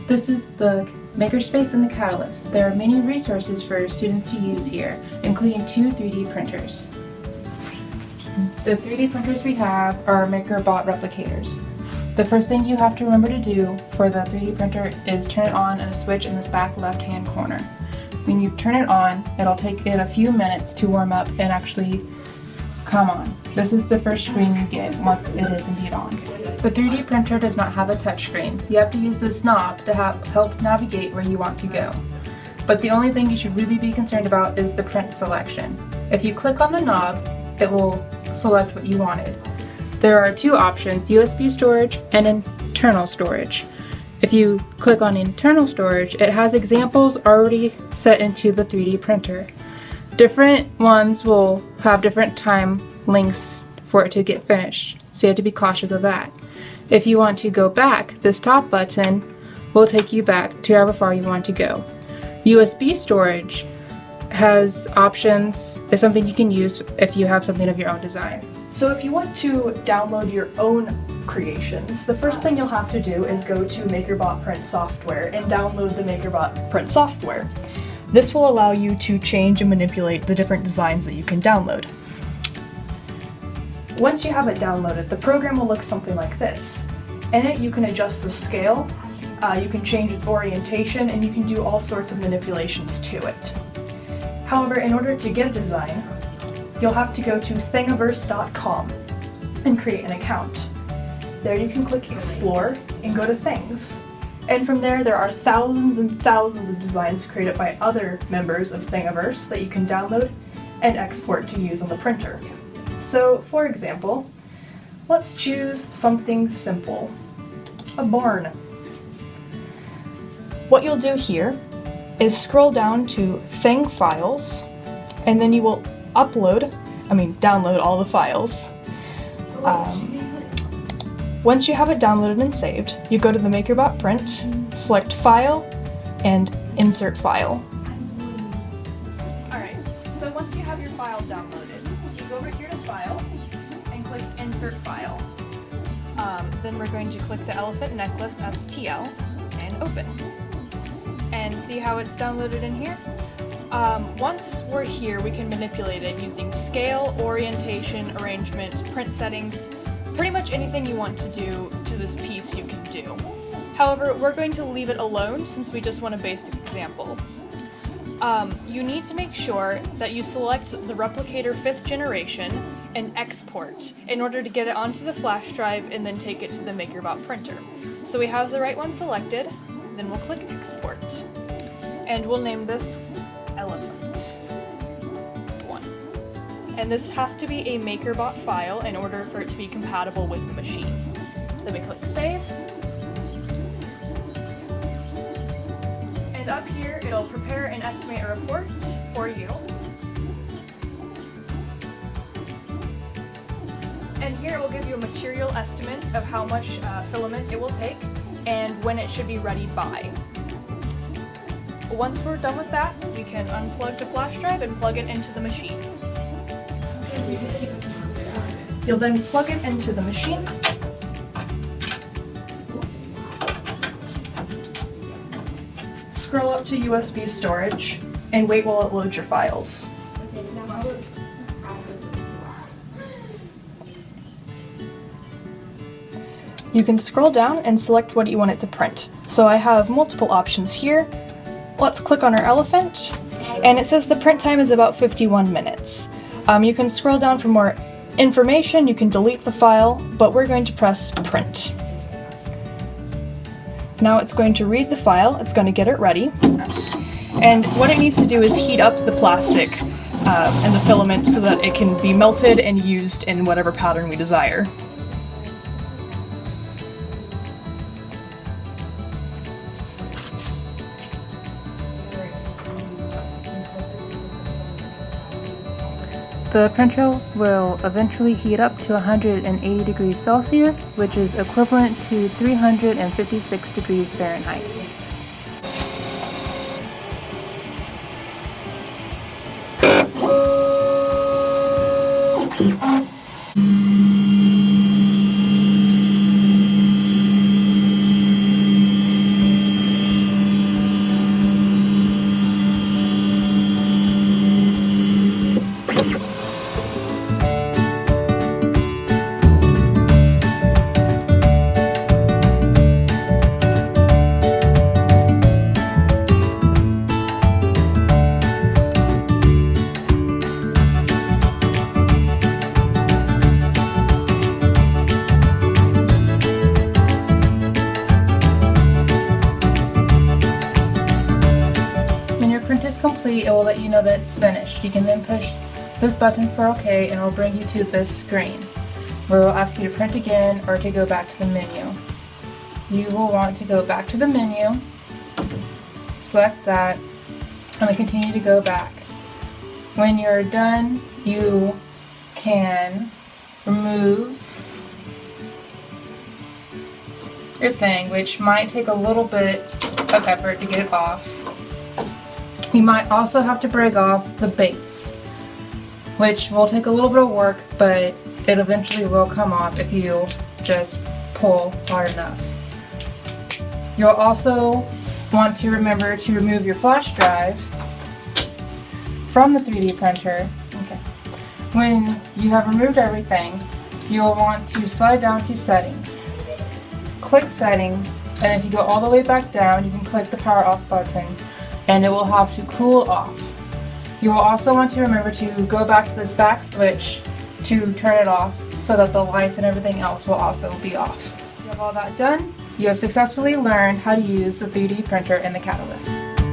This is the Makerspace and the Catalyst. There are many resources for students to use here, including 2 3D printers. The 3D printers we have are Makerbot Replicators. The first thing you have to remember to do for the 3D printer is turn it on at a switch in this back left-hand corner. When you turn it on, it'll take it a few minutes to warm up and actually come on. This is the first screen you get once it is indeed on. The 3D printer does not have a touchscreen. You have to use this knob to help navigate where you want to go. But the only thing you should really be concerned about is the print selection. If you click on the knob, it will select what you wanted. There are 2 options, USB storage and internal storage. If you click on internal storage, it has examples already set into the 3D printer. Different ones will have different time lengths for it to get finished, so you have to be cautious of that. If you want to go back, this top button will take you back to however far you want to go. USB storage has options, is something you can use if you have something of your own design. So if you want to download your own creations, the first thing you'll have to do is go to Makerbot Print Software and download the Makerbot Print Software. This will allow you to change and manipulate the different designs that you can download. Once you have it downloaded, the program will look something like this. In it, you can adjust the scale, you can change its orientation, and you can do all sorts of manipulations to it. However, in order to get a design, you'll have to go to thingiverse.com and create an account. There you can click Explore and go to Things. And from there are thousands and thousands of designs created by other members of Thingiverse that you can download and export to use on the printer. So, for example, let's choose something simple. A barn. What you'll do here is scroll down to Thing Files, and then you will download all the files. Once you have it downloaded and saved, you go to the Makerbot Print, select File, and Insert File. Alright, so once you have your file downloaded, you go over here to File, and click Insert File. Then we're going to click the Elephant Necklace STL, and Open. And see how it's downloaded in here? Once we're here, we can manipulate it using scale, orientation, arrangement, print settings, pretty much anything you want to do to this piece you can do. However, we're going to leave it alone since we just want a basic example. You need to make sure that you select the Replicator 5th generation and export in order to get it onto the flash drive and then take it to the Makerbot printer. So we have the right one selected, then we'll click Export. And we'll name this Elephant 1. And this has to be a Makerbot file in order for it to be compatible with the machine. Then we click Save. And up here, it'll prepare and estimate a report for you. And here it will give you a material estimate of how much filament it will take and when it should be ready by. Once we're done with that, we can unplug the flash drive and plug it into the machine. You'll then plug it into the machine. Scroll up to USB storage and wait while it loads your files. You can scroll down and select what you want it to print. So I have multiple options here. Let's click on our elephant, and it says the print time is about 51 minutes. You can scroll down for more information, you can delete the file, but we're going to press print. Now it's going to read the file, it's going to get it ready, and what it needs to do is heat up the plastic and the filament so that it can be melted and used in whatever pattern we desire. The printer will eventually heat up to 180 degrees Celsius, which is equivalent to 356 degrees Fahrenheit. eventually it will let you know that it's finished. You can then push this button for OK and it will bring you to this screen where it will ask you to print again or to go back to the menu. You will want to go back to the menu, select that, and then continue to go back. When you're done, you can remove your thing, which might take a little bit of effort to get it off. You might also have to break off the base, which will take a little bit of work, but it eventually will come off if you just pull hard enough. You'll also want to remember to remove your flash drive from the 3D printer. Okay. When you have removed everything, you'll want to slide down to settings. Click settings, and if you go all the way back down, you can click the power off button and it will have to cool off. You will also want to remember to go back to this back switch to turn it off so that the lights and everything else will also be off. You have all that done, you have successfully learned how to use the 3D printer and the Catalyst.